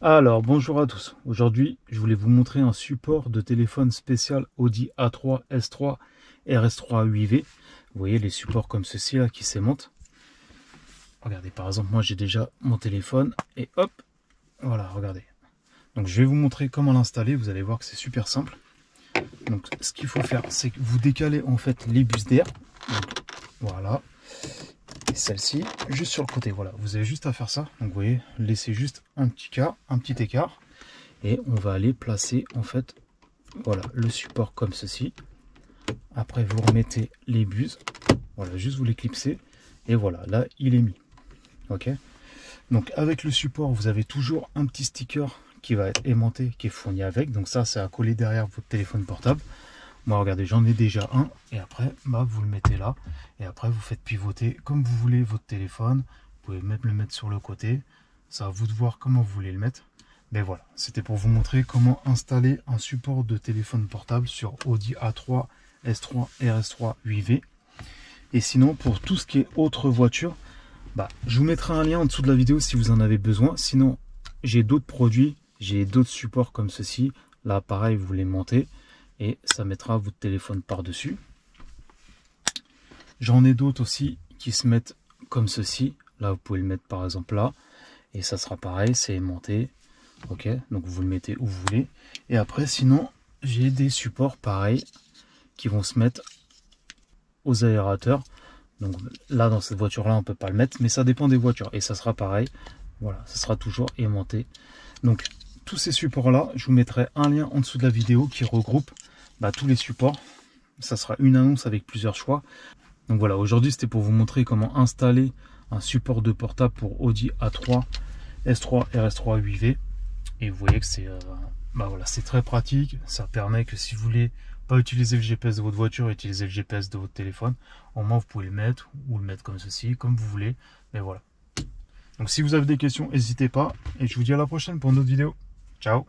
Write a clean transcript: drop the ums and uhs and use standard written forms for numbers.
Alors, bonjour à tous. Aujourd'hui, je voulais vous montrer un support de téléphone spécial Audi A3, S3, RS3 8V. Vous voyez les supports comme ceci là qui s'aimantent. Regardez, par exemple, moi j'ai déjà mon téléphone et hop, voilà, regardez. Donc je vais vous montrer comment l'installer. Vous allez voir que c'est super simple. Donc ce qu'il faut faire, c'est que vous décalez en fait les bus d'air. Voilà. Et celle-ci juste sur le côté. Voilà, vous avez juste à faire ça. Donc vous voyez, laissez juste un petit écart. Et on va aller placer en fait, voilà, le support comme ceci. Après vous remettez les buses. Voilà, juste vous les clipsez. Et voilà, là il est mis. Ok. Donc avec le support, vous avez toujours un petit sticker qui va être aimanté, qui est fourni avec. Donc ça, c'est à coller derrière votre téléphone portable. Moi, regardez, j'en ai déjà un. Et après, bah, vous le mettez là. Et après, vous faites pivoter comme vous voulez votre téléphone. Vous pouvez même le mettre sur le côté. C'est à vous de voir comment vous voulez le mettre. Mais voilà, c'était pour vous montrer comment installer un support de téléphone portable sur Audi A3, S3, RS3, 8V. Et sinon, pour tout ce qui est autre voiture, bah, je vous mettrai un lien en dessous de la vidéo si vous en avez besoin. Sinon, j'ai d'autres produits, j'ai d'autres supports comme ceci. Là, pareil, vous les montez et ça mettra votre téléphone par-dessus. J'en ai d'autres aussi qui se mettent comme ceci. Là, vous pouvez le mettre par exemple là. Et ça sera pareil, c'est aimanté. Ok, donc vous le mettez où vous voulez. Et après, sinon, j'ai des supports pareils qui vont se mettre aux aérateurs. Donc là, dans cette voiture-là, on peut pas le mettre, mais ça dépend des voitures. Et ça sera pareil. Voilà, ça sera toujours aimanté. Donc, tous ces supports-là, je vous mettrai un lien en dessous de la vidéo qui regroupe tous les supports. Ça sera une annonce avec plusieurs choix. Donc voilà, aujourd'hui, c'était pour vous montrer comment installer un support de portable pour Audi A3, S3, RS3, 8V. Et vous voyez que c'est voilà, c'est très pratique. Ça permet que si vous voulez pas utiliser le GPS de votre voiture, utiliser le GPS de votre téléphone, au moins vous pouvez le mettre ou le mettre comme ceci, comme vous voulez. Mais voilà. Donc si vous avez des questions, n'hésitez pas. Et je vous dis à la prochaine pour une autre vidéo. Ciao!